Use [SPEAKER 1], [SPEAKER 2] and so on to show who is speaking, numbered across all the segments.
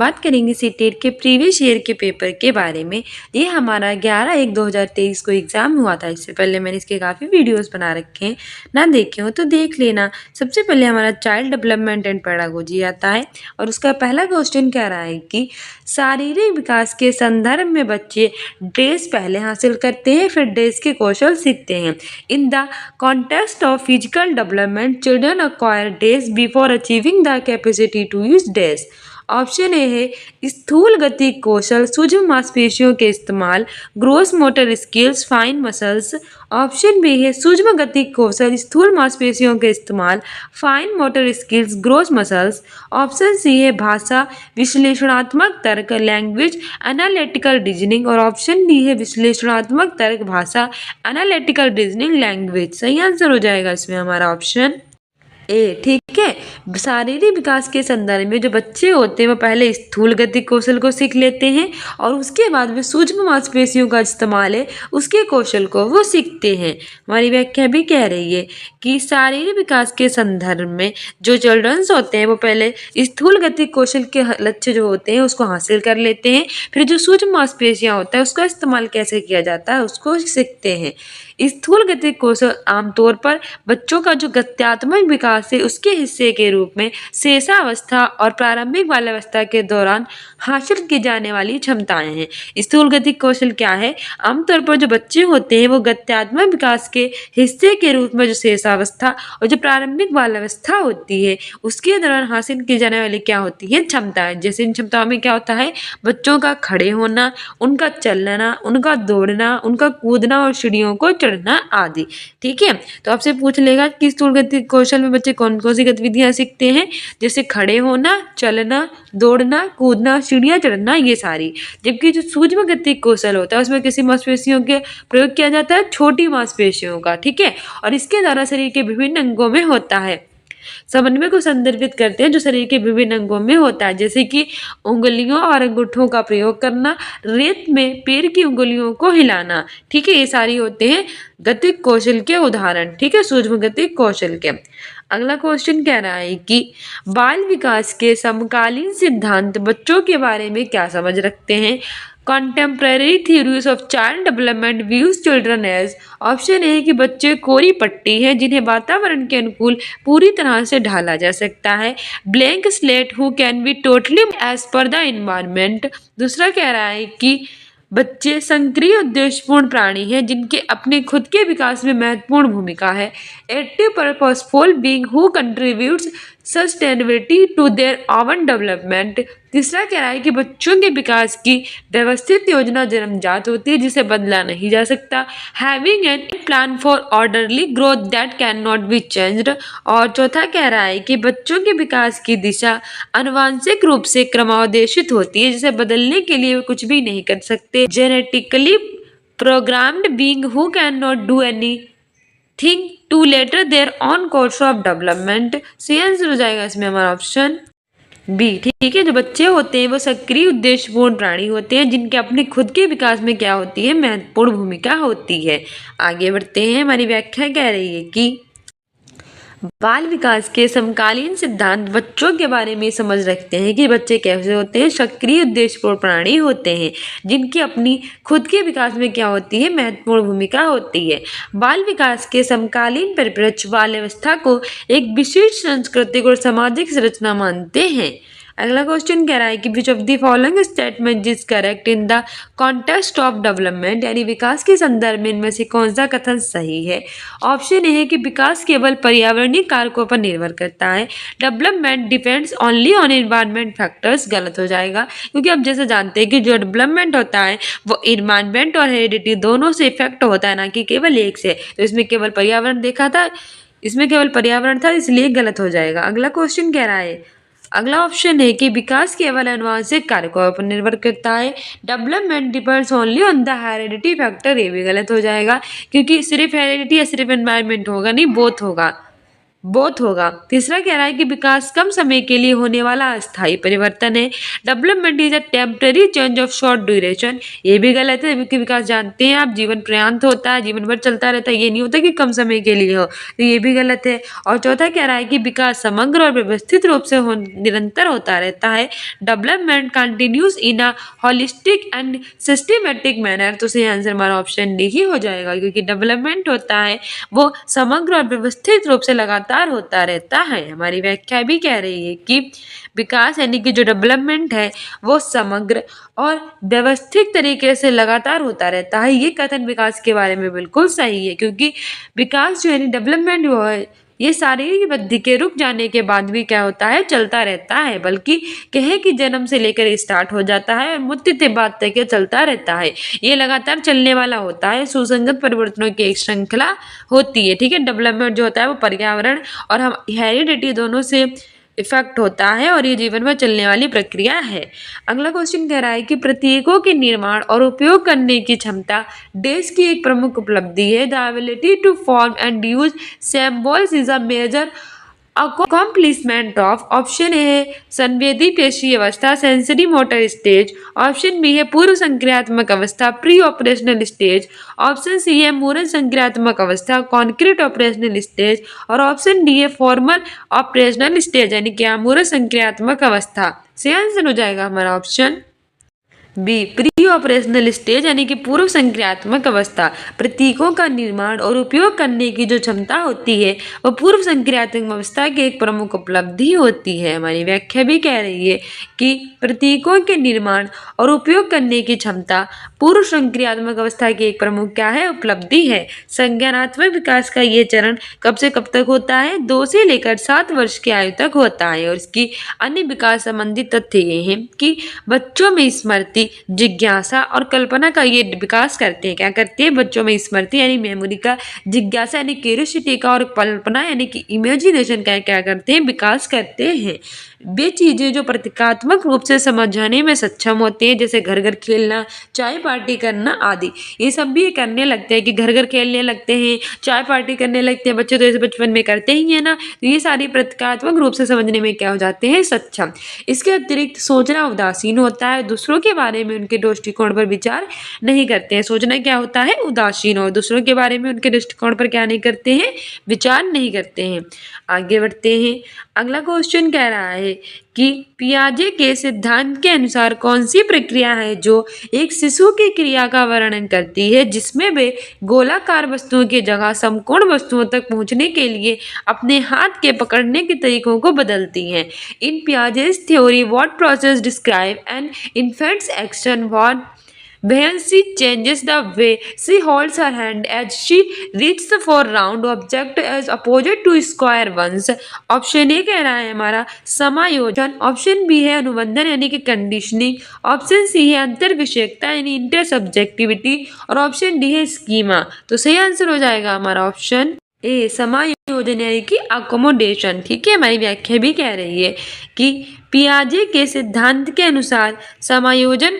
[SPEAKER 1] बात करेंगे सीटेट के प्रीवियस ईयर के पेपर के बारे में। ये हमारा 11/1/2023 को एग्ज़ाम हुआ था। इससे पहले मैंने इसके काफ़ी वीडियोस बना रखे हैं, ना देखे हो तो देख लेना। सबसे पहले हमारा चाइल्ड डेवलपमेंट एंड पेडागोजी आता है और उसका पहला क्वेश्चन कह रहा है कि शारीरिक विकास के संदर्भ में बच्चे ड्रेस पहले हासिल करते हैं, फिर ड्रेस के कौशल सीखते हैं। In the context of physical development children acquire dress before achieving the capacity to use dress. Option A है स्थूल गति कौशल, सूक्ष्म मांसपेशियों के इस्तेमाल, gross motor skills, fine muscles. Option B है सूक्ष्म गति कौशल, स्थूल मांसपेशियों के इस्तेमाल, fine motor skills, gross muscles. Option C है भाषा विश्लेषणात्मक तर्क, लैंग्वेज एनालिटिकल रीजनिंग। और ऑप्शन डी है विश्लेषणात्मक तर्क, भाषा एनालिटिकल रीजनिंग, लैंग्वेज। सही आंसर हो जाएगा इसमें हमारा ऑप्शन ए। ठीक है, शारीरिक विकास के संदर्भ में जो बच्चे होते हैं वो पहले स्थूल गति कौशल को सीख लेते हैं और उसके बाद वे सूक्ष्म मांसपेशियों का इस्तेमाल है उसके कौशल को वो सीखते हैं। हमारी व्याख्या भी कह रही है कि शारीरिक विकास के संदर्भ में जो चिल्ड्रंस होते हैं वो पहले स्थूल गति कौशल के लक्ष्य जो होते हैं उसको हासिल कर लेते हैं, फिर जो सूक्ष्म मांसपेशियां होता है उसका इस्तेमाल कैसे किया जाता है उसको सीखते हैं। स्थूल गति कौशल आमतौर पर बच्चों का जो गत्यात्मक विकास है उसके हिस्से के रूप में शेषावस्था और प्रारंभिक बाल्यावस्था के दौरान हासिल की जाने वाली क्षमताएं हैं। स्थूल गति कौशल क्या है? आमतौर पर जो बच्चे होते हैं वो गत्यात्मक विकास के हिस्से के रूप में जो शेषावस्था और जो प्रारंभिक बाल्यावस्था होती है उसके दौरान हासिल की जाने वाली क्या होती है? क्षमताएं। जैसे इन क्षमताओं में क्या होता है? बच्चों का खड़े होना, उनका चलना, उनका दौड़ना, उनका कूदना और सीढ़ियों को चढ़ना आदि। ठीक है, तो आपसे पूछ लेगा कि स्थूल गति कौशल में बच्चे कौन कौन सी गतिविधियां सीखते हैं, जैसे खड़े होना, चलना, दौड़ना, कूदना, सीढ़ियां चढ़ना, ये सारी। जबकि जो सूक्ष्म गति कौशल होता है उसमें किसी मांसपेशियों के प्रयोग किया जाता है, छोटी मांसपेशियों का। ठीक है, और इसके द्वारा शरीर के विभिन्न अंगों में होता है। समन्वय को संदर्भित करते हैं जो शरीर के विभिन्न अंगों में होता है, जैसे कि उंगलियों और अंगूठों का प्रयोग करना, रेत में पैर की उंगलियों को हिलाना। ठीक है, ये सारी होते हैं गतिक कौशल के उदाहरण। ठीक है, सूक्ष्म गतिक कौशल के। अगला क्वेश्चन कह रहा है कि बाल विकास के समकालीन सिद्धांत बच्चों के बारे में क्या समझ रखते हैं? Contemporary theories of child development views children as. Option A है कि बच्चे कोरी पट्टी हैं जिन्हें वातावरण के अनुकूल पूरी तरह से ढाला जा सकता है। Blank slate who can be totally as per the environment. दूसरा कह रहा है कि बच्चे सक्रिय उद्देश्यपूर्ण प्राणी हैं जिनके अपने खुद के विकास में महत्वपूर्ण भूमिका है। Active purposeful being who contributes sustainability to their own development. तीसरा कह रहा है कि बच्चों के विकास की व्यवस्थित योजना जन्मजात होती है जिसे बदला नहीं जा सकता। Having an plan for orderly growth that can not be changed. और चौथा कह रहा है कि बच्चों के विकास की दिशा आनुवांशिक रूप से क्रमादेशित होती है जिसे बदलने के लिए वे कुछ भी नहीं कर सकते। Genetically programmed being who can not do anything to alter their own course of development. सही आंसर हो जाएगा इसमें हमारा ऑप्शन बी। ठीक है, जो बच्चे होते हैं वो सक्रिय उद्देश्यपूर्ण प्राणी होते हैं जिनके अपने खुद के विकास में क्या होती है? महत्वपूर्ण भूमिका होती है। आगे बढ़ते हैं, हमारी व्याख्या कह रही है कि बाल विकास के समकालीन सिद्धांत बच्चों के बारे में समझ रखते हैं कि बच्चे कैसे होते हैं? सक्रिय उद्देश्यपूर्ण प्राणी होते हैं जिनकी अपनी खुद के विकास में क्या होती है? महत्वपूर्ण भूमिका होती है। बाल विकास के समकालीन परिप्रेक्ष्य बाल्यावस्था को एक विशिष्ट सांस्कृतिक और सामाजिक संरचना मानते हैं। अगला क्वेश्चन कह रहा है कि which of the following statement is correct in the context of development, यानी विकास के संदर्भ में इनमें से कौन सा कथन सही है? ऑप्शन ए है कि विकास केवल पर्यावरणीय कारकों पर निर्भर करता है। Development depends only on environment factors. गलत हो जाएगा, क्योंकि आप जैसे जानते हैं कि जो डेवलपमेंट होता है वो एनवायरमेंट और हेरिडिटी दोनों से इफेक्ट होता है, ना कि केवल एक से। तो इसमें केवल पर्यावरण देखा था, इसमें केवल पर्यावरण था, इसलिए गलत हो जाएगा। अगला क्वेश्चन कह रहा है, अगला ऑप्शन है कि विकास केवल आनुवांशिक कारकों पर निर्भर करता है। Development depends only on the heredity factor. ये भी गलत हो जाएगा, क्योंकि सिर्फ हेरिडिटी या सिर्फ एनवायरमेंट होगा नहीं, बोथ होगा। बोथ होगा। तीसरा कह रहा है कि विकास कम समय के लिए होने वाला अस्थायी परिवर्तन है। Development is a temporary change of short duration. ये भी गलत है क्योंकि विकास जानते हैं आप जीवन पर्यंत होता है, जीवन भर चलता रहता है, ये नहीं होता कि कम समय के लिए हो, तो ये भी गलत है। और चौथा कह रहा है कि विकास समग्र और व्यवस्थित रूप से निरंतर होता रहता है। Development continues in a holistic and systematic manner. तो सही आंसर हमारा ऑप्शन डी ही हो जाएगा, क्योंकि डेवलपमेंट होता है वो समग्र और व्यवस्थित रूप से लगातार होता रहता है। हमारी व्याख्या भी कह रही है कि विकास यानी कि जो डेवलपमेंट है वो समग्र और व्यवस्थित तरीके से लगातार होता रहता है। ये कथन विकास के बारे में बिल्कुल सही है, क्योंकि विकास जो है डेवलपमेंट वो है ये शारीरिक वृद्धि के रुक जाने के बाद भी क्या होता है, चलता रहता है। बल्कि कहे कि जन्म से लेकर स्टार्ट हो जाता है और मृत्यु के बाद तक ये चलता रहता है। ये लगातार चलने वाला होता है, सुसंगत परिवर्तनों की एक श्रृंखला होती है। ठीक है, डेवलपमेंट जो होता है वो पर्यावरण और हम हेरिडिटी दोनों से इफेक्ट होता है और ये जीवन में चलने वाली प्रक्रिया है। अगला क्वेश्चन कह रहा है कि प्रतीकों के निर्माण और उपयोग करने की क्षमता देश की एक प्रमुख उपलब्धि है। The ability to form and use symbols is a major accomplishment of. Option A है संवेदी पेशी अवस्था, sensory motor stage. Option B है पूर्व संक्रियात्मक अवस्था, pre operational stage. Option C है मूर्ण संक्रियात्मक अवस्था, कॉन्क्रीट ऑपरेशनल स्टेज। और ऑप्शन डी है फॉर्मल ऑपरेशनल स्टेज यानी कि अमूर्त संक्रियात्मक अवस्था। सही आंसर हो जाएगा हमारा option B pre operational stage यानी कि पूर्व संक्रियात्मक अवस्था। प्रतीकों का निर्माण और उपयोग करने की जो क्षमता होती है वह पूर्व संक्रियात्मक अवस्था की एक प्रमुख उपलब्धि होती है। हमारी व्याख्या भी कह रही है कि प्रतीकों के निर्माण और उपयोग करने की क्षमता पूर्व संक्रियात्मक अवस्था की एक प्रमुख क्या है, उपलब्धि है। संज्ञानात्मक विकास का ये चरण कब से कब तक होता है, 2 से लेकर 7 वर्ष की आयु तक होता है। और इसकी अन्य विकास संबंधी तथ्य ये हैं कि बच्चों में स्मृति, जिज्ञासा और कल्पना का ये विकास करते हैं। क्या करते हैं, बच्चों में स्मृति यानी मेमोरी का, जिज्ञासा यानी क्यूरियोसिटी का और कल्पना यानी कि इमेजिनेशन का क्या करते हैं, विकास करते हैं। वे चीजें जो प्रतीकात्मक रूप से समझाने में सक्षम होते हैं, जैसे घर घर खेलना, चाय पार्टी करना आदि, ये सब भी ये करने लगते हैं कि घर घर खेलने लगते हैं, चाय पार्टी करने लगते हैं। बच्चे तो ऐसे बचपन में करते ही है ना, तो ये सारी प्रतीकात्मक रूप से समझने में क्या हो जाते हैं, सक्षम। इसके अतिरिक्त सोचना उदासीन होता है, दूसरों के बारे में उनके दृष्टिकोण पर विचार नहीं करते हैं। सोचना क्या होता है, उदासीन, और दूसरों के बारे में उनके दृष्टिकोण पर क्या नहीं करते हैं, विचार नहीं करते हैं। आगे बढ़ते हैं। अगला क्वेश्चन कह रहा है कि पियाजे के सिद्धांत के अनुसार कौन सी प्रक्रिया है जो एक शिशु की क्रिया का वर्णन करती है, जिसमें वे गोलाकार वस्तुओं की जगह समकोण वस्तुओं तक पहुंचने के लिए अपने हाथ के पकड़ने के तरीकों को बदलती हैं। In Piaget's theory what process describe an infants action what when she changes the way she holds her hand as she reaches for round object as opposite to square ones। Option A कह रहा है हमारा समायोजन, option B है अनुबंधन यानी कि conditioning, option C है अंतर विषयकता यानी इंटर सब्जेक्टिविटी, और ऑप्शन डी है स्कीमा। तो सही आंसर हो जाएगा हमारा ऑप्शन ए समायोजन यानी कि अकोमोडेशन। ठीक है, हमारी व्याख्या भी कह रही है कि पियाजे के सिद्धांत के अनुसार समायोजन,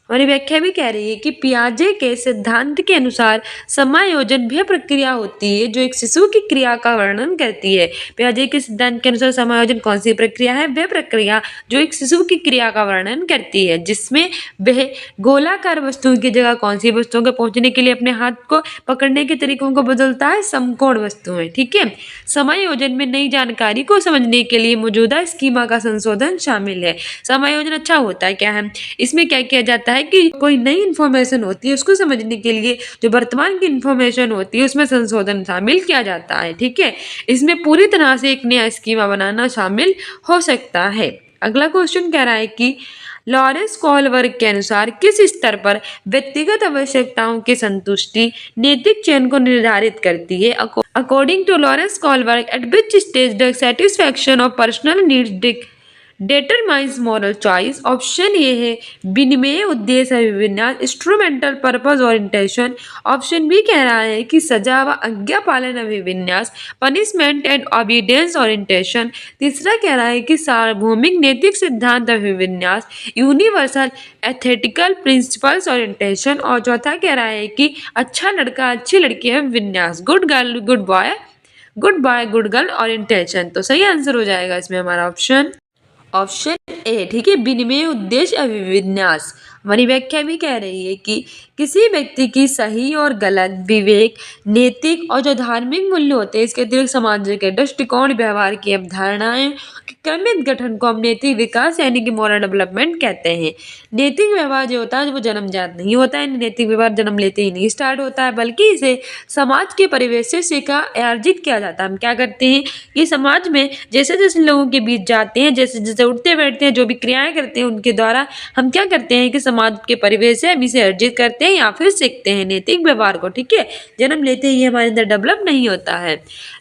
[SPEAKER 1] हमारी व्याख्या भी कह रही है कि पियाजे के सिद्धांत के अनुसार समायोजन वह प्रक्रिया होती है जो एक शिशु की क्रिया का वर्णन करती है। पियाजे के सिद्धांत के अनुसार समायोजन कौन सी प्रक्रिया है, वह प्रक्रिया जो एक शिशु की क्रिया का वर्णन करती है, जिसमें वह गोलाकार वस्तुओं की जगह कौन सी वस्तुओं के पहुंचने के लिए अपने हाथ को पकड़ने के तरीकों को बदलता है, समकोण वस्तुएं। ठीक है, समायोजन में नई जानकारी को समझने के लिए मौजूदा स्कीमा का संशोधन शामिल है। समायोजन अच्छा होता है क्या है, इसमें क्या किया जाता है कि कोई नई इन्फॉर्मेशन होती है उसको समझने के लिए जो वर्तमान की इन्फॉर्मेशन होती है उसमें संशोधन शामिल किया जाता है। ठीक है, इसमें पूरी तरह से एक नया स्कीमा बनाना शामिल हो सकता है। अगला क्वेश्चन कह रहा है कि लॉरेंस कोहलबर्ग के अनुसार किस स्तर पर व्यक्तिगत आवश्यकताओं की संतुष्टि नैतिक चयन को निर्धारित करती है। According to Lawrence Kohlberg at which stage the satisfaction of personal needs determines moral choice। Option A है विनिमय उद्देश्य अभिविन्यास, इंस्ट्रूमेंटल पर्पस और इंटेंशन। ऑप्शन बी कह रहा है कि सजा व आज्ञा पालन अभिविन्यास, पनिशमेंट एंड ऑबिडेंस और इंटेंशन। तीसरा कह रहा है कि सार्वभौमिक नैतिक सिद्धांत अभिविन्यास, यूनिवर्सल एथेटिकल प्रिंसिपल्स और इंटेंशन। और चौथा कह रहा है कि अच्छा लड़का अच्छी लड़की अभिविन्यास, good girl good boy good boy, good girl और इंटेंशन। तो सही आंसर हो जाएगा इसमें हमारा ऑप्शन ए। ठीक है, विनिमय उद्देश्य अभिविन्यास। हमारी व्याख्या भी कह रही है कि किसी व्यक्ति की सही और गलत, विवेक, नैतिक और जो धार्मिक मूल्य होते हैं, इसके अतिरिक्त समाज के दृष्टिकोण, व्यवहार की अवधारणाएं के क्रमिक गठन को हम नैतिक विकास यानी कि मोरल डेवलपमेंट कहते हैं। नैतिक व्यवहार जो होता है वो जन्मजात नहीं होता है, नैतिक व्यवहार जन्म लेते ही नहीं स्टार्ट होता है, बल्कि इसे समाज के परिवेश से सीखा अर्जित किया जाता है। हम क्या करते हैं कि समाज में जैसे जैसे लोगों के बीच जाते हैं, जैसे जैसे उठते बैठते हैं, जो भी क्रियाएं करते हैं, उनके द्वारा हम क्या करते हैं कि समाज के परिवेश से हम इसे अर्जित करते हैं या फिर सीखते हैं नैतिक व्यवहार को। ठीक है, जन्म लेते ही हमारे अंदर डेवलप नहीं होता है।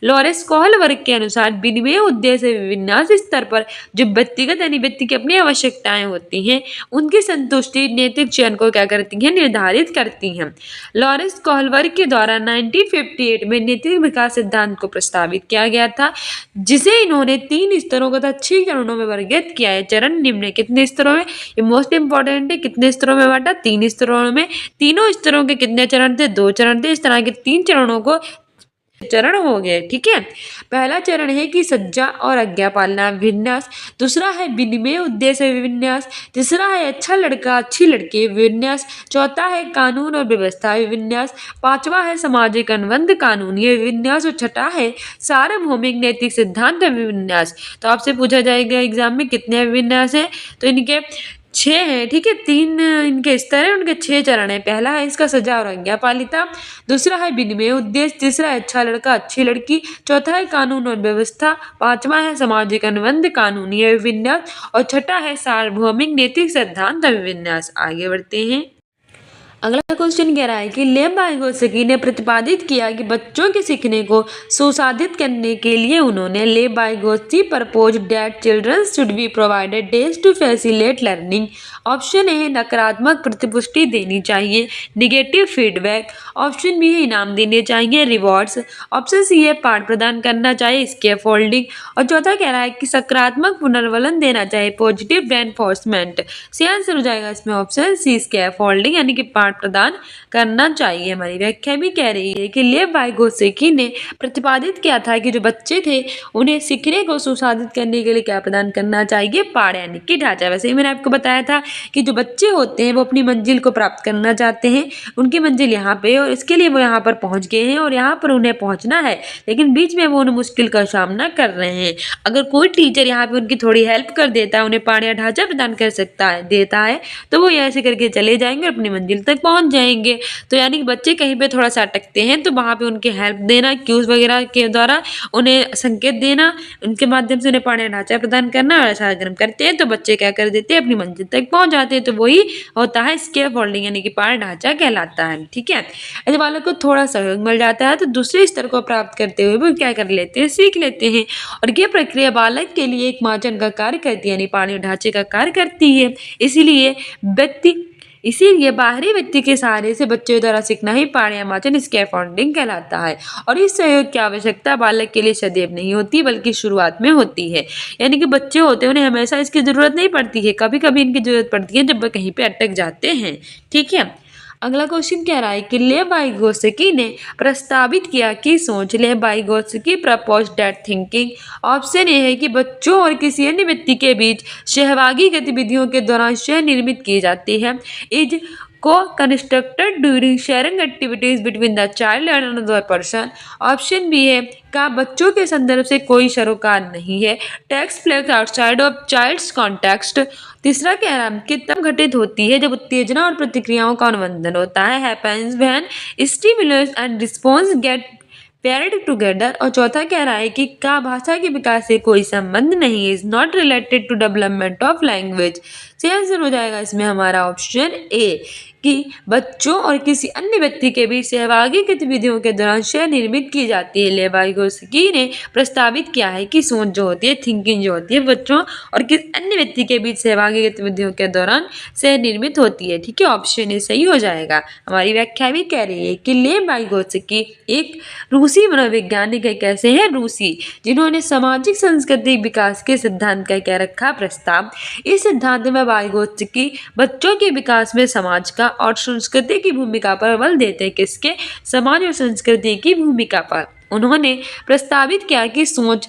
[SPEAKER 1] लॉरेंस कोहल वर्ग के अनुसार विनिमय उद्देश्य विन्यास स्तर पर जो व्यक्तिगत यानी व्यक्ति की अपनी आवश्यकताएं होती हैं, उनकी संतुष्टि नैतिक चयन को क्या करती है, निर्धारित करती हैं। लॉरेंस कोहल वर्ग के द्वारा 1958 में नैतिक विकास सिद्धांत को प्रस्तावित किया गया था, जिसे इन्होंने 3 स्तरों तथा 6 चरणों में वर्गीकृत किया है। चरण निम्न, कितने स्तरों में, ये मोस्ट इंपॉर्टेंट है, कितने स्तरों में बांटा, 3 स्तरों में। तीनों स्तरों के कितने चरण थे, 2 चरण थे। इस तरह के 3 चरणों को चरण हो गए। ठीक है, पहला चरण है कि सज्जा और आज्ञा पालना विन्यास, दूसरा है विनिमय उद्देश्य विन्यास, तीसरा है अच्छा लड़का अच्छी लड़की विन्यास, चौथा है कानून और व्यवस्था विन्यास, पांचवा है सामाजिक अनुबंध कानूनी विन्यास और छठा है सार्वभौमिक नैतिक सिद्धांत विन्यास। तो आपसे पूछा जाएगा एग्जाम में कितने विन्यास है, तो इनके 6 हैं। ठीक है, 3 इनके स्तर है, उनके 6 चरण है। पहला है इसका सजा और आज्ञापालिता, दूसरा है विनिमय उद्देश्य, तीसरा है अच्छा लड़का अच्छी लड़की, चौथा है कानून और व्यवस्था, पांचवा है सामाजिक अनुबंध कानूनी अभिविन्यास और छठा है सार्वभौमिक नैतिक सिद्धांत अभिविन्यास। आगे बढ़ते हैं। अगला क्वेश्चन कह रहा है कि लेव वाइगोत्स्की ने प्रतिपादित किया कि बच्चों के सीखने को सुसाधित करने के लिए उन्होंने Lev Vygotsky propose that children should be provided days to facilitate learning. Option A है नकारात्मक प्रतिपुष्टि देनी चाहिए, निगेटिव फीडबैक। ऑप्शन बी है इनाम देने चाहिए, रिवॉर्ड्स। ऑप्शन सी है पाठ प्रदान करना चाहिए, स्कैफोल्डिंग। और चौथा कह रहा है कि सकारात्मक पुनर्वलन देना चाहिए, पॉजिटिव रेनफोर्समेंट। सही आंसर हो जाएगा इसमें ऑप्शन सी, स्कैफोल्डिंग यानी कि पाठ प्रदान करना चाहिए। हमारी व्याख्या भी कह रही है कि लेव वाइगोत्स्की ने प्रतिपादित किया था कि जो बच्चे थे उन्हें सीखने को सुसाधित करने के लिए क्या प्रदान करना चाहिए, पाठ यानी कि ढांचा। वैसे ही मैंने आपको बताया था कि जो बच्चे होते हैं वो अपनी मंजिल को प्राप्त करना चाहते हैं, उनकी मंजिल यहाँ पे, और इसके लिए वो यहाँ पर पहुँच गए हैं और यहाँ पर उन्हें पहुँचना है, लेकिन बीच में वो उन मुश्किल का सामना कर रहे हैं। अगर कोई टीचर यहाँ पे उनकी थोड़ी हेल्प कर देता है, उन्हें पाठ या ढांचा प्रदान कर सकता है, देता है, तो वो ऐसे करके चले जाएंगे और अपनी मंजिल तक पहुँच जाएंगे। तो यानी कि बच्चे कहीं पे थोड़ा सा अटकते हैं तो वहाँ पे उनकी हेल्प देना, क्यूज वगैरह के द्वारा उन्हें संकेत देना, उनके माध्यम से उन्हें पाठ या ढांचा प्रदान करना, और ऐसा अगर हम करते हैं तो बच्चे क्या कर देते हैं, अपनी मंजिल तक पहुँच जाते हैं। तो वही होता है स्कैफोल्डिंग यानी कि पाठ ढांचा कहलाता है। ठीक है, यदि बालक को थोड़ा सहयोग मिल जाता है तो दूसरे स्तर को प्राप्त करते हुए वो क्या कर लेते हैं, सीख लेते हैं, और ये प्रक्रिया बालक के लिए एक मार्जन का कार्य करती है, यानी पाठ ढांचे का कार्य करती है। इसीलिए बाहरी व्यक्ति के सहारे से बच्चों द्वारा सीखना ही पाठ या मार्जन स्कैफोल्डिंग कहलाता है। और इस सहयोग की आवश्यकता बालक के लिए सदैव नहीं होती, बल्कि शुरुआत में होती है। यानी कि बच्चे होते हैं उन्हें हमेशा इसकी जरूरत नहीं पड़ती है, कभी कभी इनकी जरूरत पड़ती है जब वो कहीं पे अटक जाते हैं। ठीक है, अगला क्वेश्चन कह रहा है कि लेव वाइगोत्स्की ने प्रस्तावित किया कि सोच, लेव Vygotsky propose that thinking. Option A है कि बच्चों और किसी अन्य व्यक्ति के बीच सहभागी गतिविधियों के दौरान सह निर्मित की जाती है, is co-constructed during sharing activities between the child and another person। Option B है का बच्चों के संदर्भ से कोई सरोकार नहीं है, takes place outside of child's context. तीसरा कह रहा है कि तब घटित होती है जब उत्तेजना और प्रतिक्रियाओं का अनुबंधन होता है, happens when stimulus and response get paired together. और चौथा कह रहा है कि का भाषा के विकास से कोई संबंध नहीं, is not related to development of language. सही आंसर हो जाएगा इसमें हमारा ऑप्शन ए कि बच्चों और किसी अन्य व्यक्ति के बीच सहभागी गतिविधियों के दौरान सह निर्मित की जाती है। लेव वाइगोत्स्की ने प्रस्तावित किया है कि सोच जो होती है, थिंकिंग जो होती है, बच्चों और किसी अन्य व्यक्ति के बीच सहभागी गतिविधियों के दौरान सह निर्मित होती है। ठीक है, ऑप्शन ए सही हो जाएगा। हमारी व्याख्या भी कह रही है कि लेव वाइगोत्स्की एक रूसी मनोवैज्ञानिक है। कैसे हैं, रूसी, जिन्होंने सामाजिक सांस्कृतिक विकास के सिद्धांत का क्या रखा, प्रस्ताव। इस सिद्धांत में वाइगोत्स्की बच्चों के विकास में समाज और संस्कृति की भूमिका पर बल देते हैं। किसके, समाज और संस्कृति की भूमिका पर। उन्होंने प्रस्तावित किया कि सोच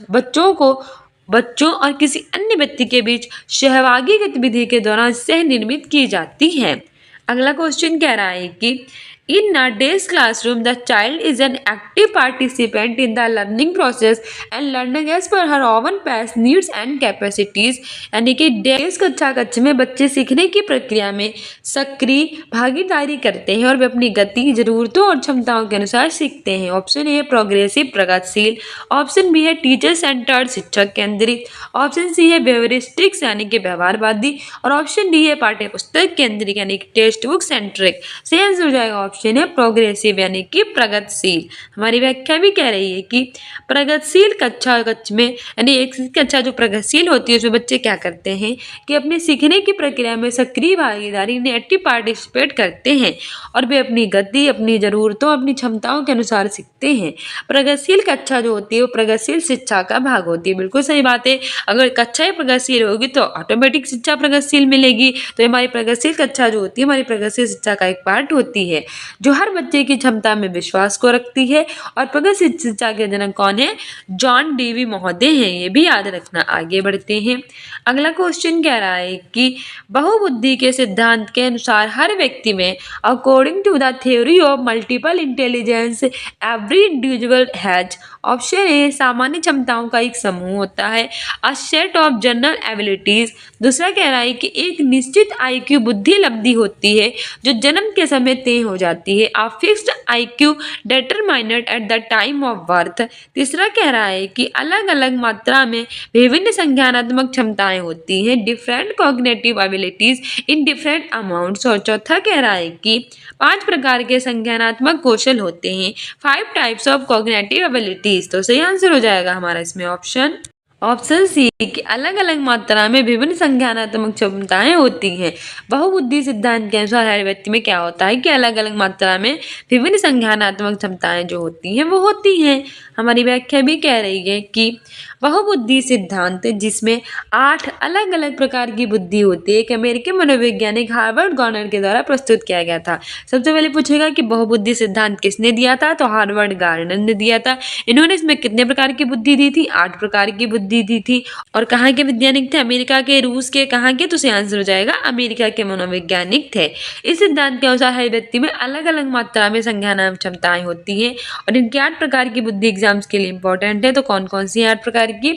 [SPEAKER 1] बच्चों और किसी अन्य व्यक्ति के बीच सहभागी गतिविधि के दौरान सह निर्मित की जाती है। अगला क्वेश्चन कह रहा है कि in desk classroom the child is an active participant in the learning process and learning as per her own pace needs and capacities. यानी कि डेस्क कक्षा कक्ष में बच्चे सीखने की प्रक्रिया में सक्रिय भागीदारी करते हैं और वे अपनी गति, जरूरतों और क्षमताओं के अनुसार सीखते हैं। ऑप्शन ए है प्रोग्रेसिव, प्रगतिशील। ऑप्शन बी है टीचर सेंटर्ड, शिक्षक केंद्रित। ऑप्शन सी है बेवरिस्टिक्स यानी कि व्यवहारवादी। और ऑप्शन डी है पाठ्य पुस्तक केंद्रित यानी कि टेक्स्ट बुक सेंट्रिक। सही आंसर हो जाएगा ऑप्शन है प्रोग्रेसिव यानी कि प्रगतिशील। हमारी व्याख्या भी कह रही है कि प्रगतिशील कक्षा कक्ष में यानी एक कक्षा जो प्रगतिशील होती है उसमें बच्चे क्या करते हैं कि अपने सीखने की प्रक्रिया में सक्रिय भागीदारी एक्टिव पार्टिसिपेट करते हैं और वे अपनी गति, अपनी जरूरतों, अपनी क्षमताओं के अनुसार सीखते हैं। प्रगतिशील कक्षा जो होती है वो प्रगतिशील शिक्षा का भाग होती है। बिल्कुल सही बात है। अगर कक्षा ही प्रगतिशील होगी तो ऑटोमेटिक शिक्षा प्रगतिशील मिलेगी। तो हमारी प्रगतिशील कक्षा जो होती है हमारी प्रगतिशील शिक्षा का एक पार्ट होती है जो हर बच्चे की क्षमता में विश्वास को रखती है। और प्रगतिशील शिक्षा के जनक कौन है? जॉन डीवी महोदय हैं। ये भी याद रखना। आगे बढ़ते हैं। अगला क्वेश्चन कह रहा है कि बहुबुद्धि के सिद्धांत के अनुसार हर व्यक्ति में according to the theory of multiple intelligence every individual has. Option A सामान्य क्षमताओं का एक समूह होता है, a set of general abilities. दूसरा कह रहा है कि एक निश्चित आईक्यू बुद्धि लब्धि होती है जो जन्म के समय तय हो जाती है, a fixed IQ determined at the time of birth. तीसरा कह रहा है कि अलग अलग मात्रा में विभिन्न संज्ञानात्मक क्षमताएं होती हैं, different cognitive abilities in different amounts. और चौथा कह रहा है कि 5 प्रकार के संज्ञानात्मक कौशल होते हैं, 5 टाइप्स ऑफ कॉग्निटिव एबिलिटीज। तो सही आंसर हो जाएगा हमारा इसमें ऑप्शन सी कि अलग अलग मात्रा में विभिन्न संज्ञानात्मक क्षमताएं होती हैं। बहुबुद्धि सिद्धांत के अनुसार हर व्यक्ति में क्या होता है कि अलग अलग मात्रा में विभिन्न संज्ञानात्मक क्षमताएं जो होती हैं वो होती हैं। हमारी व्याख्या भी कह रही है कि बहुबुद्धि सिद्धांत जिसमें 8 अलग अलग प्रकार की बुद्धि होती है, एक अमेरिकी मनोवैज्ञानिक हार्वर्ड गार्नर के द्वारा प्रस्तुत किया गया था। सबसे पहले पूछेगा कि बहुबुद्धि सिद्धांत किसने दिया था? तो हार्वर्ड गार्नर ने दिया था। इन्होंने इसमें कितने प्रकार की बुद्धि दी थी? 8 प्रकार की बुद्धि दी थी। और कहाँ के वैज्ञानिक थे? अमेरिका के, रूस के, कहाँ के? तो सही आंसर हो जाएगा अमेरिका के मनोवैज्ञानिक थे। इस सिद्धांत के अनुसार हर व्यक्ति में अलग अलग मात्रा में संज्ञानात्मक क्षमताएं होती हैं और इनकी 8 प्रकार की बुद्धि एग्जाम्स के लिए इंपॉर्टेंट है। तो कौन कौन सी 8 प्रकार की?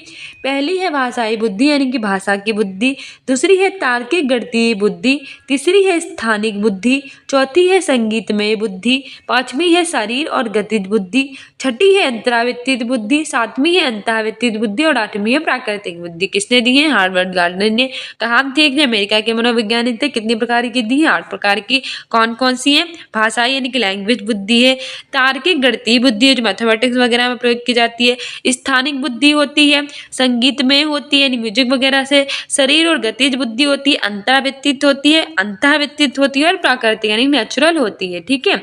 [SPEAKER 1] पहली है भाषाई बुद्धि यानी कि भाषा की बुद्धि। दूसरी है तार्किक गणितीय बुद्धि। तीसरी है स्थानिक बुद्धि। चौथी है संगीतमय बुद्धि। पांचवी है शरीर और गतिज बुद्धि। छठी है अंतरावृत्तिक बुद्धि। सातवीं है अंतःवृत्तिक बुद्धि और आठवीं है प्राकृतिक बुद्धि। किसने दी है? हार्वर्ड गार्डनर ने। कहाँ थे? अमेरिका के मनोवैज्ञानिक थे। कितनी प्रकार की दी है? 8 प्रकार की। कौन कौन सी है? भाषा यानी कि लैंग्वेज बुद्धि है। तार्किक गणितीय बुद्धि है जो मैथमेटिक्स वगैरह में प्रयोग की जाती है। स्थानिक बुद्धि होती है, संगीत में होती है यानी म्यूजिक वगैरह से। शरीर और गतिज बुद्धि होती है, अंतःव्यक्तित्व होती है और प्राकृतिक यानी नेचुरल होती है। ठीक है।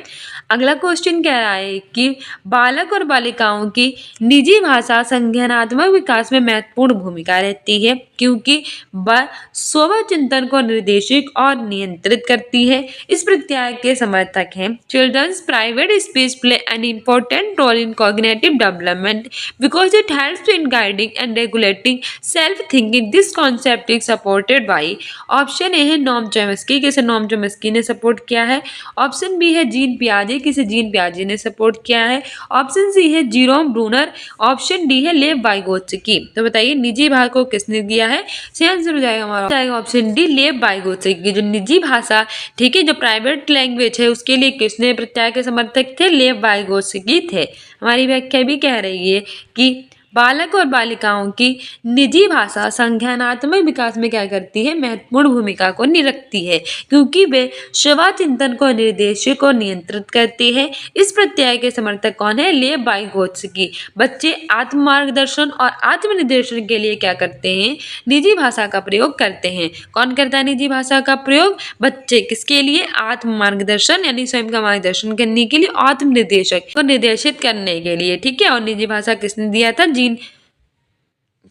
[SPEAKER 1] अगला क्वेश्चन कह रहा है कि बालक और बालिकाओं की निजी भाषा संज्ञानात्मक विकास में महत्वपूर्ण भूमिका रहती है क्योंकि वह स्वभाव चिंतन को निर्देशित और नियंत्रित करती है। इस प्रक्रिया के समर्थक हैं children's private speech play an important role in cognitive development because it helps in guiding and regulating self thinking. This concept is supported by. Option A है नॉम चॉम्स्की, किसे नॉम चॉम्स्की ने सपोर्ट किया है। Option B है gene पियाजे, किसे gene पियाजे ने support किया है। ऑप्शन सी है जीरोम ब्रूनर। ऑप्शन डी है लेव वाइगोत्स्की। तो बताइए निजी भाषा को किसने दिया है? सही आंसर हो जाएगा हमारा ऑप्शन डी लेव वाइगोत्स्की। जो निजी भाषा, ठीक है, जो प्राइवेट लैंग्वेज है उसके लिए किसने प्रत्यय के समर्थक थे? लेव वाइगोत्स्की थे। हमारी व्याख्या भी कह रही है कि बालक और बालिकाओं की निजी भाषा संज्ञानात्मक विकास में क्या करती है? महत्वपूर्ण भूमिका को निरखती है क्योंकि वे स्वभाव चिंतन को निर्देशित और नियंत्रित करती है। इस प्रत्यय के समर्थक कौन है? लेव वाइगोत्स्की। बच्चे आत्म मार्गदर्शन और आत्मनिर्देशन के लिए क्या करते हैं? निजी भाषा का प्रयोग करते हैं। कौन करता है निजी भाषा का प्रयोग? बच्चे। किसके लिए? आत्म मार्गदर्शन यानी स्वयं का मार्गदर्शन करने के लिए, आत्मनिर्देशक को निर्देशित करने के लिए। ठीक है। और निजी भाषा किसने दिया था?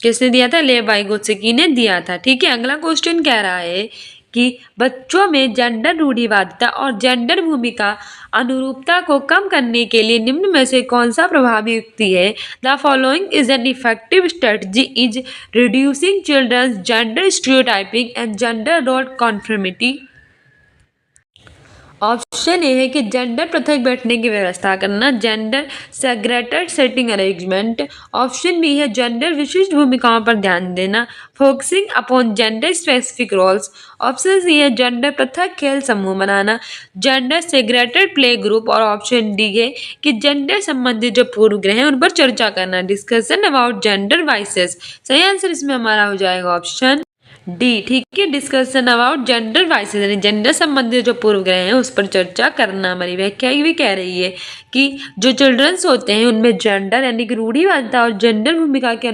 [SPEAKER 1] किसने दिया था? लेव वाइगोत्स्की ने दिया था। ठीक है। अगला क्वेश्चन कह रहा है कि बच्चों में जेंडर रूढ़िवादिता और जेंडर भूमिका अनुरूपता को कम करने के लिए निम्न में से कौन सा प्रभावी युक्ति है? The following is an effective strategy is reducing children's gender stereotyping and gender role conformity. Option A है कि जेंडर पृथक बैठने की व्यवस्था करना, gender segregated setting arrangement. Option B है जेंडर विशिष्ट भूमिकाओं पर ध्यान देना, focusing upon gender specific roles. Option C है जेंडर पृथक खेल समूह बनाना, जेंडर सेग्रेटेड प्ले ग्रुप। और ऑप्शन डी है कि जेंडर संबंधित जो पूर्वग्रह हैं उन पर चर्चा करना, डिस्कशन अबाउट जेंडर वाइसेस। सही आंसर इसमें हमारा हो जाएगा ऑप्शन डी। ठीक है, डिस्कशन अबाउट जेंडर वाइसेस यानी जेंडर संबंधित जो पूर्वग्रह हैं उस पर चर्चा करना। हमारी व्याख्या भी कह रही है कि जो चिल्ड्रंस होते हैं उनमें जेंडर यानी कि रूढ़िवादिता और जेंडर भूमिका के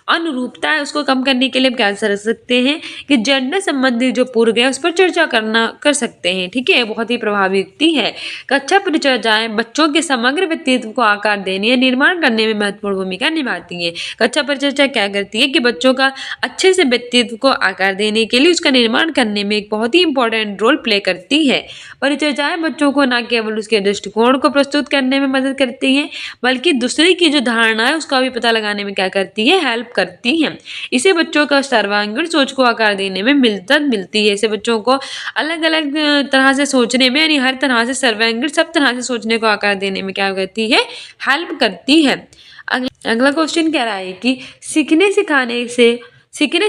[SPEAKER 1] अनुरूपता है उसको कम करने के लिए हम क्या कर सकते हैं कि जेंडर संबंधित जो पूर्वग्रह है उस पर चर्चा कर सकते हैं। ठीक है, बहुत ही प्रभावी युक्ति है। कक्षा परिचर्चाएं बच्चों के समग्र व्यक्तित्व को आकार देने या निर्माण करने में महत्वपूर्ण भूमिका निभाती है। कक्षा परिचर्चा क्या करती है कि बच्चों का अच्छे से व्यक्तित्व को आकार देने के लिए उसका निर्माण करने में एक बहुत ही इंपॉर्टेंट रोल प्ले करती है। परिचर्चाएं बच्चों को न केवल उसके दृष्टिकोण को प्रस्तुत करने में मदद करती हैं बल्कि दूसरे की जो धारणा है उसका भी पता लगाने में क्या करती है, हेल्प करती हैं। इसे बच्चों का सर्वांगीण सोच को आकार देने में मदद मिलती है। इसे बच्चों को अलग अलग तरह से सोचने में यानी हर तरह से सर्वांगीण सब तरह से सोचने को आकार देने में क्या करती है, हेल्प करती है। अगला क्वेश्चन कह रहा है कि सीखने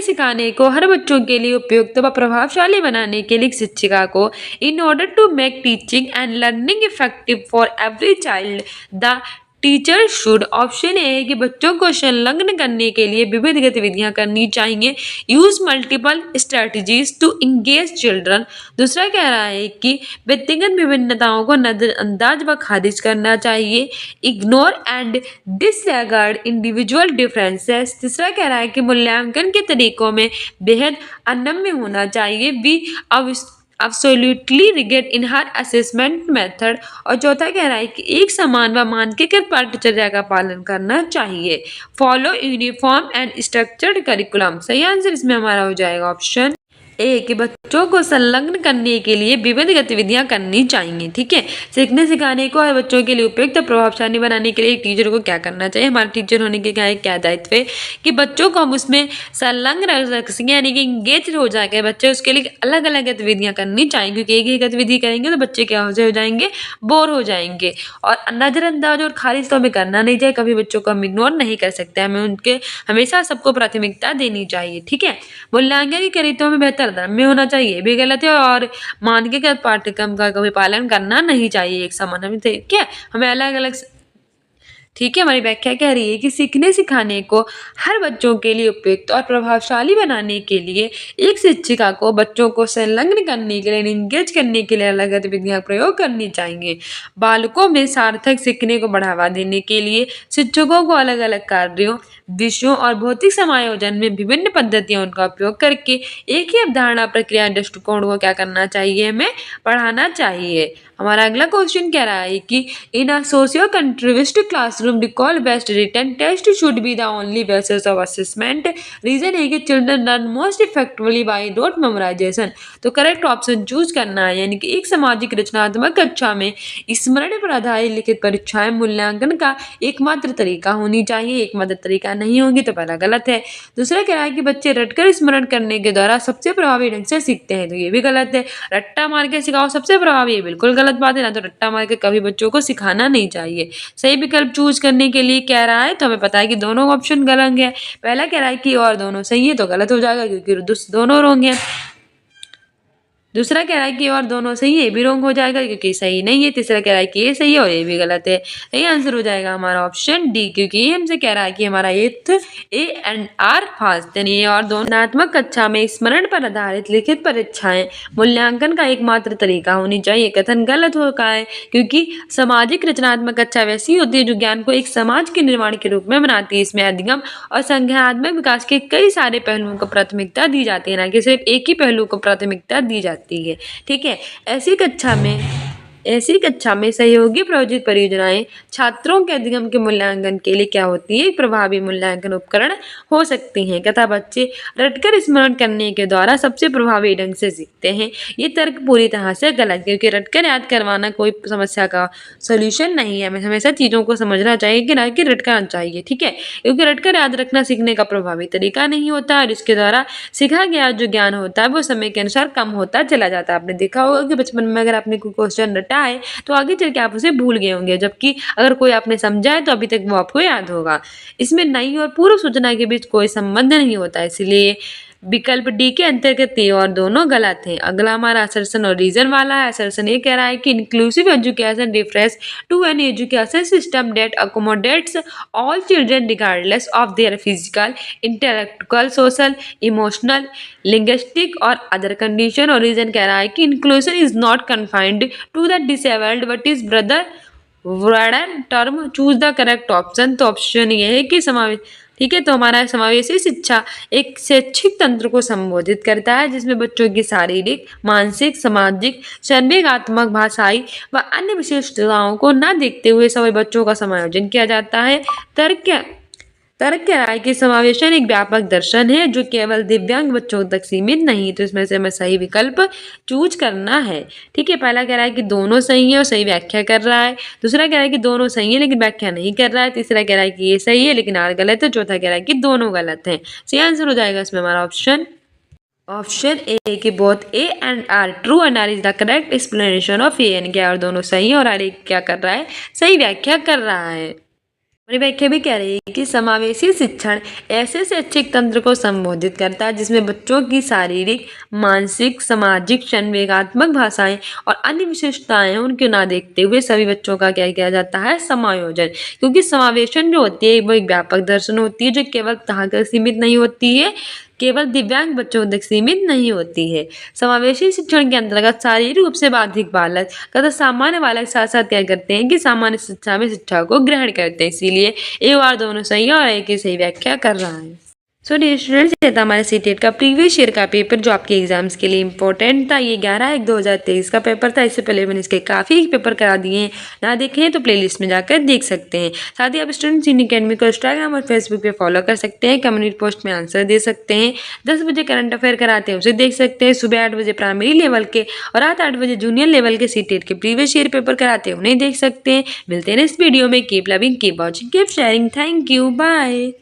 [SPEAKER 1] सिखाने को हर बच्चों के लिए उपयुक्त व प्रभावशाली बनाने के लिए शिक्षिका को in order to make teaching and learning effective for every child the teacher should. Option A है कि बच्चों को संलग्न करने के लिए विविध गतिविधियां करनी चाहिए, use multiple strategies to engage children. दूसरा कह रहा है कि व्यक्तिगत विभिन्नताओं को नजरअंदाज व खारिज करना चाहिए, इग्नोर एंड डिसरेगार्ड इंडिविजुअल डिफरेंसेस। तीसरा कह रहा है कि मूल्यांकन के तरीकों में बेहद अनम्य होना चाहिए, we absolutely rigid in her assessment method। और चौथा कह रहा है कि एक समान व मानकीकृत पाठ्यचर्या का पालन करना चाहिए, follow uniform and structured curriculum. सही आंसर इसमें हमारा हो जाएगा ऑप्शन ए कि बच्चों को संलग्न करने के लिए विविध गतिविधियां करनी चाहिए। ठीक है, सीखने सिखाने को हर बच्चों के लिए उपयुक्त और प्रभावशाली बनाने के लिए एक टीचर को क्या करना चाहिए, हमारे टीचर होने के क्या दायित्व है कि बच्चों को हम उसमें संलग्न रख सकें यानी कि इंगेज हो जाएंगे बच्चे, उसके लिए अलग अलग गतिविधियां करनी चाहिए क्योंकि एक ही गतिविधि करेंगे तो बच्चे क्या हो जाएंगे, बोर हो जाएंगे। और नजरअंदाज और खारिज तो हमें करना नहीं चाहिए, कभी बच्चों को हम इग्नोर नहीं कर सकते, हमें उनके हमेशा सबको प्राथमिकता देनी चाहिए। ठीक है, मूल्यांकन की करीतों में बेहतर में होना चाहिए भी गलत है और मानकीकृत पाठ्यक्रम का कभी पालन करना नहीं चाहिए एक समान। ठीक है, हमें अलग अलग। ठीक है, हमारी व्याख्या कह रही है कि सीखने सिखाने को हर बच्चों के लिए उपयुक्त और प्रभावशाली बनाने के लिए एक शिक्षिका को बच्चों को संलग्न करने के लिए इंगेज करने के लिए अलग गतिविधियां प्रयोग करनी चाहिए। बालकों में सार्थक सीखने को बढ़ावा देने के लिए शिक्षकों को अलग अलग कार्यों, विषयों और भौतिक समायोजन में विभिन्न पद्धतियों का उपयोग करके एक ही अवधारणा, प्रक्रिया, दृष्टिकोण को क्या करना चाहिए, हमें पढ़ाना चाहिए। हमारा अगला क्वेश्चन कह रहा है कि in a socio constructivist classroom recall based written test should be the only basis of assessment. Reason है कि children learn most effectively by rote memorisation. तो करेक्ट ऑप्शन चूज करना है यानी कि एक सामाजिक रचनात्मक कक्षा में स्मरण पर आधारित लिखित परीक्षाएं मूल्यांकन का एकमात्र तरीका होनी चाहिए, एकमात्र तरीका नहीं होगी तो पहला गलत है। दूसरा कह रहा है कि बच्चे रटकर स्मरण करने के द्वारा सबसे प्रभावी ढंग से सीखते हैं, तो ये भी गलत है। रट्टा मार के सिखाओ सबसे प्रभावी है, बिल्कुल गलत बात है ना, तो रट्टा मार के कभी बच्चों को सिखाना नहीं चाहिए। सही विकल्प चूज करने के लिए कह रहा है तो हमें पता है कि दोनों ऑप्शन गलत है। पहला कह रहा है कि और दोनों सही है तो गलत हो जाएगा क्योंकि दोनों रॉन्ग है। दूसरा कह रहा है कि और दोनों सही है, ये भी रॉन्ग हो जाएगा क्योंकि सही नहीं है। तीसरा कह रहा है कि ये सही है और ये भी गलत है। सही आंसर हो जाएगा हमारा ऑप्शन डी क्योंकि ये हमसे कह रहा है कि हमारा ए एंड आर फास्ट यानी ये और दोनों। रचनात्मक कक्षा में स्मरण पर आधारित लिखित परीक्षाएं मूल्यांकन का एकमात्र तरीका होनी चाहिए, कथन गलत होगा है क्योंकि सामाजिक रचनात्मक कक्षा वैसी होती है जो ज्ञान को एक समाज के निर्माण के रूप में बनाती है। इसमें अधिगम और संज्ञानात्मक विकास के कई सारे पहलुओं को प्राथमिकता दी जाती है, ना कि सिर्फ एक ही पहलू को प्राथमिकता दी जाती है। ठीक है, ऐसी कक्षा में ऐसी कक्षा में सहयोगी प्रायोजित परियोजनाएं छात्रों के अधिगम के मूल्यांकन के लिए क्या होती है, एक प्रभावी मूल्यांकन उपकरण हो सकती हैं तथा बच्चे रटकर स्मरण करने के द्वारा सबसे प्रभावी ढंग से सीखते हैं। ये तर्क पूरी तरह से गलत, क्योंकि रटकर याद करवाना कोई समस्या का सोल्यूशन नहीं है। हमें हमेशा चीज़ों को समझना चाहिए कि ना कि रटकर चाहिए, ठीक है, क्योंकि रटकर याद रखना सीखने का प्रभावी तरीका नहीं होता और इसके द्वारा सीखा गया जो ज्ञान होता है वो समय के अनुसार कम होता चला जाता है। आपने देखा होगा कि बचपन में अगर आपने कोई क्वेश्चन रटा है तो आगे चल के आप उसे भूल गए होंगे, जबकि अगर कोई आपने समझा है तो अभी तक वो आपको याद होगा। इसमें नई और पूर्व सूचना के बीच कोई संबंध नहीं होता, इसलिए विकल्प डी के अंतर्गत ये और दोनों गलत हैं। अगला हमारा असर्शन और रीजन वाला है। असर्शन ये कह रहा है कि inclusive education reference to an education system that accommodates all children regardless of their physical, intellectual, social, emotional, linguistic और अदर कंडीशन। और रीजन कह रहा है कि inclusion is not confined to the disabled but is broader term, choose the correct option. तो option ये है कि समावेश, ठीक है, तो हमारा समावेशी शिक्षा एक शैक्षिक तंत्र को संबोधित करता है जिसमें बच्चों की शारीरिक, मानसिक, सामाजिक, संवेगात्मक, भाषाई व अन्य विशेषताओं को न देखते हुए सभी बच्चों का समायोजन किया जाता है। तर्क कह रहा है कि समावेशन एक व्यापक दर्शन है जो केवल दिव्यांग बच्चों तक सीमित नहीं। तो इसमें से हमें सही विकल्प चूज करना है, ठीक है। पहला कह रहा है कि दोनों सही है और सही व्याख्या कर रहा है। दूसरा कह रहा है कि दोनों सही है लेकिन व्याख्या नहीं कर रहा है। तीसरा कह रहा है कि ये सही है लेकिन आर गलत है। चौथा कह रहा है कि दोनों गलत हैं। सही आंसर हो जाएगा इसमें हमारा ऑप्शन ए कि both A and R true and R is the correct explanation of A and के, और दोनों सही है और आर क्या कर रहा है, सही व्याख्या कर रहा है। हमारी व्याख्या भी कह रही है कि समावेशी शिक्षण ऐसे शैक्षिक तंत्र को संबोधित करता है जिसमें बच्चों की शारीरिक, मानसिक, सामाजिक, संवेगात्मक, भाषाएं और अन्य विशेषताएं उनके ना देखते हुए सभी बच्चों का क्या किया जाता है, समायोजन। क्योंकि समावेशन जो होती है वो एक व्यापक दर्शन होती है जो केवल तहाँ तक सीमित नहीं होती है, केवल दिव्यांग बच्चों तक सीमित नहीं होती है। समावेशी शिक्षण के अंतर्गत शारीरिक रूप से बाधित बालक तथा सामान्य बालक साथ साथ क्या करते हैं कि सामान्य शिक्षा में शिक्षा को ग्रहण करते हैं। इसीलिए ए और दोनों सही है और एक ही सही व्याख्या कर रहा है। सो डियर स्टूडेंट्स, ये था हमारे सीटेट का प्रीवियस ईयर का पेपर जो आपके एग्जाम्स के लिए इंपॉर्टेंट था। ये 11/1/2023 का पेपर था। इससे पहले मैंने इसके काफ़ी पेपर करा दिए हैं, ना देखे हैं तो प्लेलिस्ट में जाकर देख सकते हैं। साथ ही आप स्टूडेंट्स इन अकेडमी को इंस्टाग्राम और फेसबुक पे फॉलो कर सकते हैं, कम्युनिटी पोस्ट में आंसर दे सकते हैं। 10 बजे करंट अफेयर कराते हैं उसे देख सकते हैं। सुबह 8 बजे प्राइमरी लेवल के और रात 8 बजे जूनियर लेवल के सीटेट के प्रीवियस ईयर पेपर कराते हैं उन्हें देख सकते हैं। मिलते हैं इस वीडियो में। Keep loving, keep watching, keep sharing. Thank you, bye.